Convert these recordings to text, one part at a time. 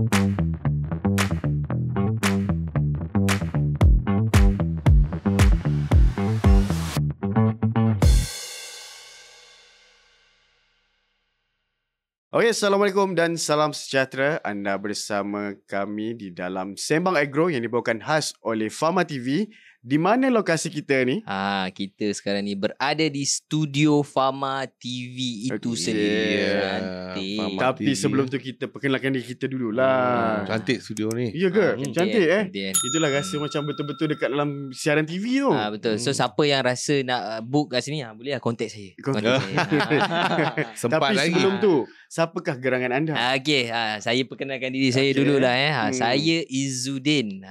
Okay, Assalamualaikum dan salam sejahtera. Anda bersama kami di dalam Sembang Agro yang dibawakan khas oleh Fama TV. Di mana lokasi kita ni? Kita sekarang ni berada di studio Fama TV itu sendiri. Cantik. Tapi TV. sebelum tu kita perkenalkan diri kita dululah. Cantik studio ni. Ya ke? Cantik Cantik. Itulah rasa macam betul-betul dekat dalam siaran TV tu. Betul. So siapa yang rasa nak book kat sini, boleh lah contact saya. Contact. Sempat Tapi lagi. sebelum tu, siapakah gerangan anda? Okay, saya perkenalkan diri saya dululah. Saya Izzuddin.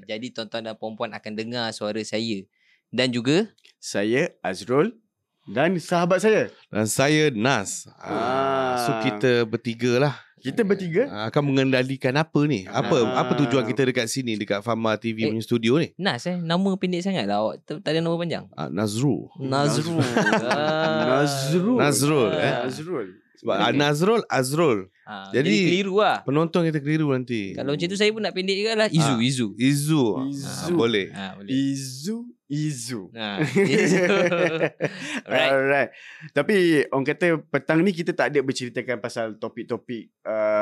Jadi tuan-tuan dan puan-puan akan dengar suara saya. Dan juga Saya Azrul dan sahabat saya. Dan saya Nas. So kita bertiga lah. Kita bertiga. Akan mengendalikan apa ni? Apa tujuan kita dekat sini, dekat Fama TV punya studio ni? Nas Nama pendek sangat lah. Awak tak ada nama panjang? Nazrul. Nazrul. Nazrul. Azrul. Sebab Nazrul, Azrul. Jadi keliru lah. Penonton kita keliru nanti. Kalau macam tu saya pun nak pendek juga lah. Izu. Izu. Boleh. Boleh. Izu. Izu. Alright. Tapi orang kata petang ni kita tak ada berceritakan pasal topik-topik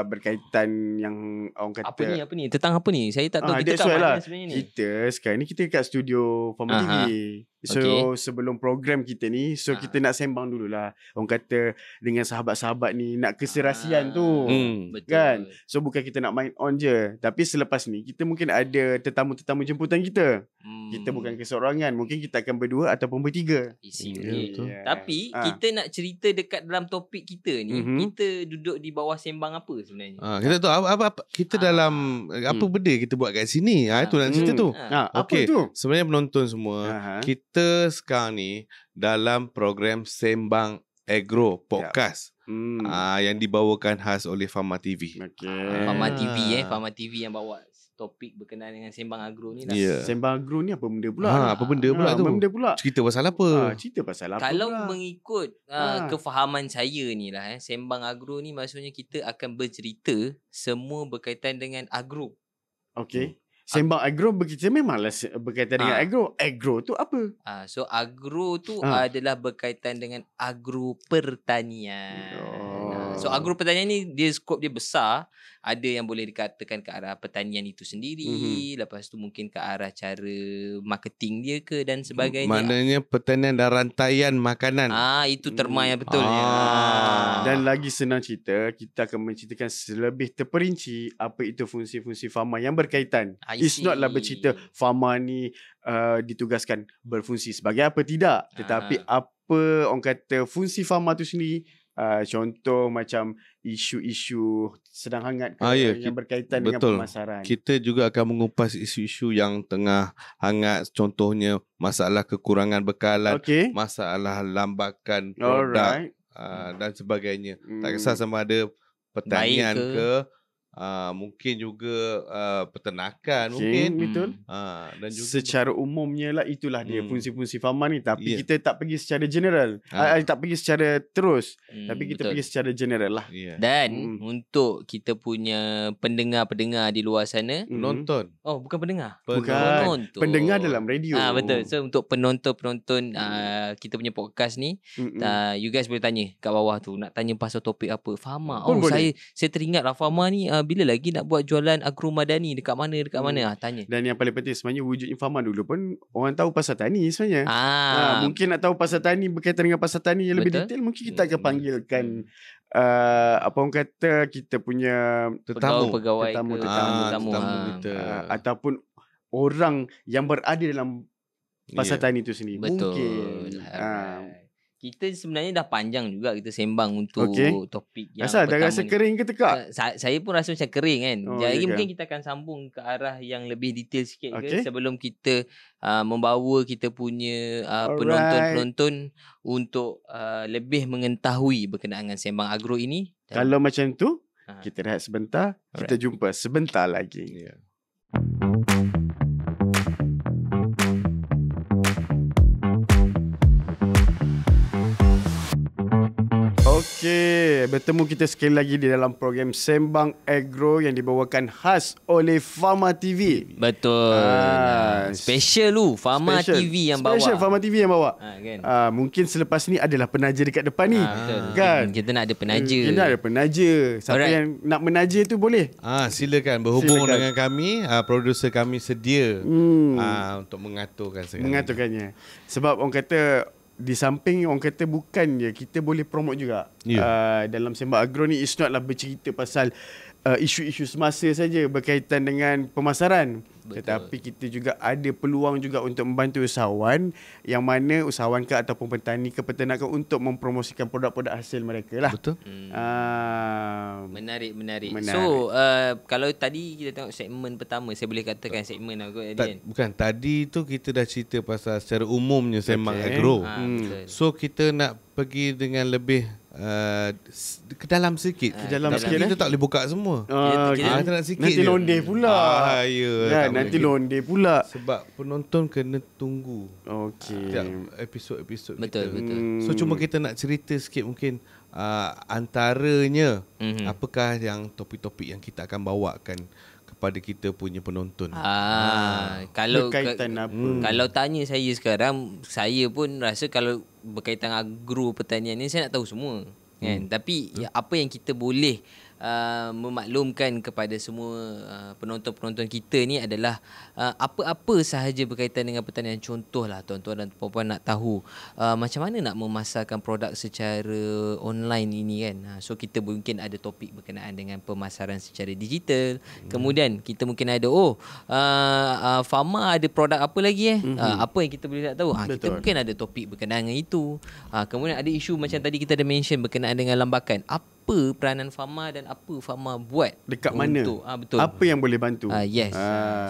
berkaitan yang orang kata Apa ni? Tentang apa ni? Saya tak tahu. Kita that's kat why mana lah. sebenarnya ni? Kita sekarang ni kita kat studio Fama TV. So sebelum program kita ni, kita nak sembang dululah. Orang kata dengan sahabat-sahabat ni nak keserasian tu. Betul. Kan? So bukan kita nak main on je. Tapi selepas ni kita mungkin ada tetamu-tetamu jemputan kita. Kita bukan keseorangan. Mungkin kita akan berdua ataupun bertiga. Betul. Tapi kita nak cerita dekat dalam topik kita ni, kita duduk di bawah sembang apa sebenarnya? Kita tahu apa kita dalam apa benda kita buat kat sini. Itu nak cerita tu. Apa tu? Sebenarnya penonton semua, kita sekarang ni dalam program Sembang Agro Podcast. Yang dibawakan khas oleh Fama TV. Fama TV Fama TV yang bawa topik berkenaan dengan Sembang Agro ni lah. Sembang Agro ni apa benda pula? Apa benda pula tu? Apa benda pula? Cerita pasal apa? Cerita pasal apa Kalau pula? mengikut kefahaman saya ni lah, Sembang Agro ni maksudnya kita akan bercerita semua berkaitan dengan agro. Okay. Sembang agro kita memanglah berkaitan dengan agro. Agro tu apa? So agro tu adalah berkaitan dengan agro pertanian. So agro pertanian ni dia skop dia besar. Ada yang boleh dikatakan ke arah pertanian itu sendiri, lepas tu mungkin ke arah cara marketing dia ke dan sebagainya. Maknanya pertanian dan rantaian makanan. Itu terma yang betul. Dan lagi senang cerita, kita akan menceritakan selebih terperinci apa itu fungsi-fungsi Fama yang berkaitan. It's not lah bercerita Fama ni ditugaskan berfungsi sebagai apa, tidak. Tetapi apa orang kata fungsi Fama tu sendiri. Contoh macam isu-isu sedang hangat yang berkaitan dengan pemasaran. Kita juga akan mengupas isu-isu yang tengah hangat. Contohnya masalah kekurangan bekalan, masalah lambakan produk dan sebagainya. Tak kisah sama ada pertanian ke mungkin juga peternakan mungkin. Betul. Dan juga secara umumnya lah itulah dia fungsi-fungsi Fama ni. Tapi kita tak pergi secara general. Tak pergi secara terus. Tapi kita pergi secara general lah. Dan untuk kita punya pendengar-pendengar di luar sana, penonton. Bukan pendengar. Bukan. Pendengar dalam radio. Betul. So untuk penonton-penonton kita punya podcast ni, you guys boleh tanya kat bawah tu, nak tanya pasal topik apa. Fama. Saya teringat lah Fama ni bila lagi nak buat jualan agro madani, dekat mana tanya. Dan yang paling penting sebenarnya wujud Fama dulu pun orang tahu pasal tani sebenarnya. Mungkin nak tahu pasal tani berkaitan dengan pasal tani yang lebih detail, mungkin kita akan panggilkan apa orang kata kita punya tetamu kita ataupun orang yang berada dalam pasal tani itu sendiri. Betul. Mungkin. Kita sebenarnya dah panjang juga kita sembang untuk topik yang dah pertama rasa ni. kering ke tekak? Saya pun rasa macam kering kan. Jadi mungkin kita akan sambung ke arah yang lebih detail sikit sebelum kita membawa kita punya penonton-penonton untuk lebih mengetahui berkenaan dengan Sembang Agro ini. Kalau macam tu, kita rehat sebentar. Kita jumpa sebentar lagi. Okey, bertemu kita sekali lagi di dalam program Sembang Agro yang dibawakan khas oleh Pharma TV. Betul. Special lu Pharma TV yang bawa. Special Pharma TV yang bawa. Kan? Mungkin selepas ni adalah penaja dekat depan ni. Betul. Kan? Kita nak ada penaja. Kita ada penaja. Siapa yang nak menaja tu boleh. Silakan berhubung dengan kami. Produser kami sedia untuk mengaturkan segala. Mengaturkannya. Sebab orang kata di samping orang kata bukan je, kita boleh promote juga. Dalam Sembang Agro ni it's not lah bercerita pasal isu-isu semasa saja berkaitan dengan pemasaran. Betul. Tetapi kita juga ada peluang juga untuk membantu usahawan, yang mana usahawan ke ataupun petani ke peternakan untuk mempromosikan produk-produk hasil mereka lah. Betul. Menarik. So kalau tadi kita tengok segmen pertama, saya boleh katakan segmen aku bukan, tadi tu kita dah cerita pasal secara umumnya Sembang Agro. So kita nak pergi dengan lebih ke dalam sikit. Kita tak boleh buka semua. Kita nak sikit nanti je. londe pula. Nanti londe pula. Sebab penonton kena tunggu. Episod-episod betul. So cuma kita nak cerita sikit mungkin antaranya apakah yang topik-topik yang kita akan bawakan kepada kita punya penonton. Kalau berkaitan apa? Kalau tanya saya sekarang, saya pun rasa kalau berkaitan agro pertanian ni saya nak tahu semua. Kan? Tapi apa yang kita boleh memaklumkan kepada semua penonton-penonton kita ni adalah apa-apa sahaja berkaitan dengan pertanian. Contohlah tuan-tuan dan puan-puan nak tahu macam mana nak memasarkan produk secara online ini kan. So kita mungkin ada topik berkenaan dengan pemasaran secara digital. Kemudian kita mungkin ada Pharma ada produk apa lagi apa yang kita boleh nak tahu. Kita mungkin ada topik berkenaan dengan itu. Kemudian ada isu macam tadi kita ada mention berkenaan dengan lambakan. Apa peranan Pharma dan apa Pharma buat dekat mana, betul. Apa yang boleh bantu. Yes.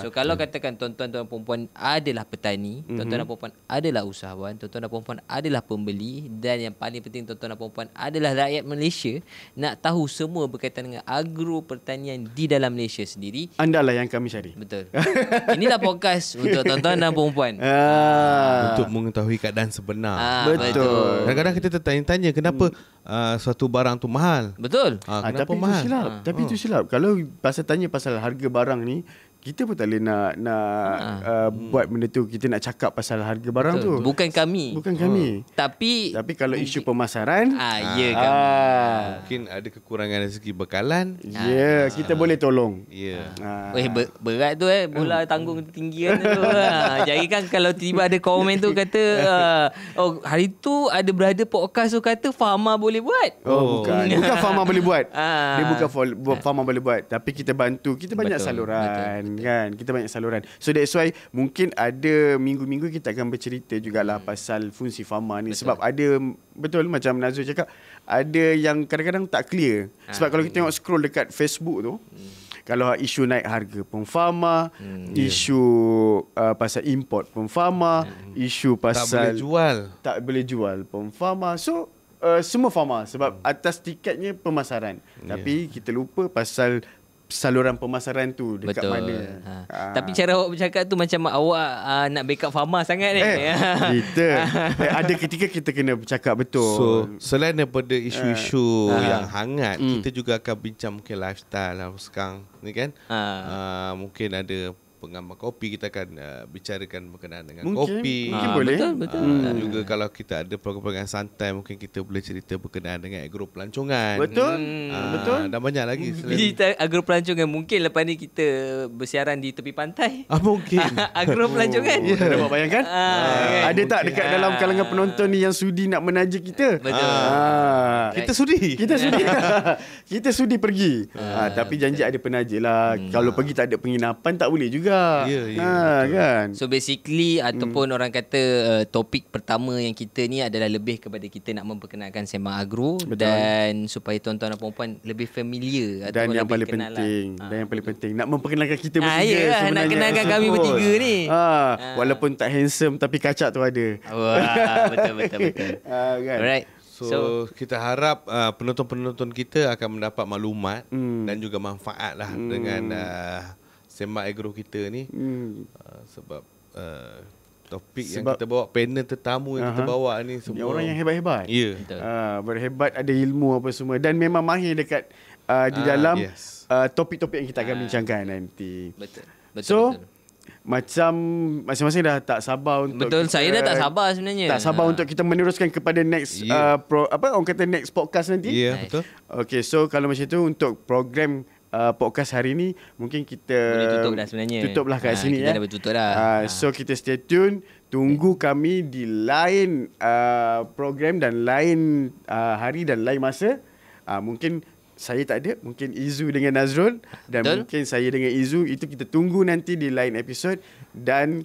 So kalau katakan tuan-tuan dan puan-puan adalah petani, tuan-tuan dan puan-puan adalah usahawan, tuan-tuan dan puan-puan adalah pembeli, dan yang paling penting tuan-tuan dan puan-puan adalah rakyat Malaysia, nak tahu semua berkaitan dengan agro pertanian di dalam Malaysia sendiri, anda lah yang kami cari. Betul. Inilah podcast untuk tuan-tuan dan puan-puan. Untuk mengetahui keadaan sebenar. Betul. Kadang-kadang kita tertanya-tanya kenapa suatu barang tu mahal. Betul. Kenapa tapi mahal? Itu silap. Tapi itu silap. Kalau tanya pasal harga barang ni, kita pun tak boleh nak buat benda tu. Kita nak cakap pasal harga barang tu. Bukan kami. Tapi kalau isu pemasaran, kami. Mungkin ada kekurangan dari segi bekalan. Kita boleh tolong. Berat tu bola tanggung tinggi kan tu. Jadi kan kalau tiba ada komen tu kata hari tu ada berada podcast tu kata Pharma boleh buat. Bukan Pharma boleh buat. Dia bukan Pharma boleh buat. Tapi kita bantu. Kita banyak saluran. Kan, kita banyak saluran. So that's why mungkin ada minggu-minggu kita akan bercerita jugalah pasal fungsi Pharma ni. Sebab ada, betul macam Nazul cakap, ada yang kadang-kadang tak clear. Sebab kalau kita tengok scroll dekat Facebook tu, kalau isu naik harga pun Pharma, isu pasal import pun Pharma, isu pasal tak boleh jual pun Pharma. So semua Pharma sebab atas tiketnya pemasaran. Tapi kita lupa pasal saluran pemasaran tu dekat mana. Tapi cara awak bercakap tu macam awak nak backup Pharma sangat ni. Kita ada ketika kita kena bercakap betul. So selain daripada isu-isu yang hangat, kita juga akan bincang mungkin lifestyle lah sekarang ni kan. Mungkin ada pengamal kopi, kita akan bicarakan berkenaan dengan kopi. Mungkin boleh. Betul. Dan juga kalau kita ada program-program santai, mungkin kita boleh cerita berkenaan dengan agro pelancongan. Betul. Dan banyak lagi. Kita agro pelancongan, mungkin lepas ni kita bersiaran di tepi pantai. Mungkin. Agro pelancongan. Dah dapat bayangkan? Ada tak dekat dalam kalangan penonton ni yang sudi nak menaja kita? Betul. Kita sudi. Kita sudi pergi. Tapi janji ada penaja lah. Kalau pergi tak ada penginapan tak boleh juga. Kan. So basically ataupun orang kata topik pertama yang kita ni adalah lebih kepada kita nak memperkenalkan Sembang Agro. Betul. Dan supaya tuan-tuan dan puan-puan lebih familiar dan yang paling penting dan yang paling penting nak memperkenalkan kita bertiga sebenarnya. Nak kenalkan kami bertiga ni. Walaupun tak handsome tapi kacak tu ada. Betul. Kan? Alright. So kita harap penonton-penonton kita akan mendapat maklumat dan juga manfaat lah dengan Sembang Agro kita ni. Sebab Topik yang kita bawa, panel tetamu yang kita bawa ni semua orang yang hebat-hebat. Ya. Berhebat, ada ilmu apa semua dan memang mahir dekat di dalam topik-topik yang kita akan bincangkan nanti. Betul. Macam masing-masing dah tak sabar untuk saya dah tak sabar sebenarnya. Tak sabar untuk kita meneruskan kepada next orang kata next podcast nanti. Betul. Okay, so kalau macam tu untuk program podcast hari ni mungkin kita boleh tutup dah sebenarnya. Tutuplah kat sini kita dah bertutup dah. So kita stay tune, tunggu kami di lain program dan lain hari dan lain masa. Mungkin saya tak ada, mungkin Izu dengan Nazrul dan mungkin saya dengan Izu, itu kita tunggu nanti di lain episod dan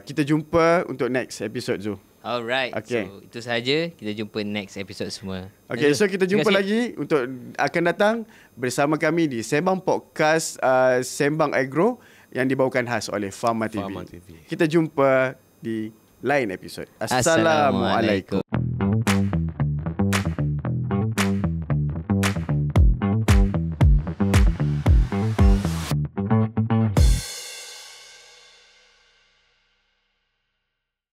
kita jumpa untuk next episode Zu. Alright. Okay. So itu sahaja, kita jumpa next episode semua. Okay, so kita jumpa lagi untuk akan datang bersama kami di Sembang Podcast Sembang Agro yang dibawakan khas oleh Pharma TV. Kita jumpa di lain episod. Assalamualaikum.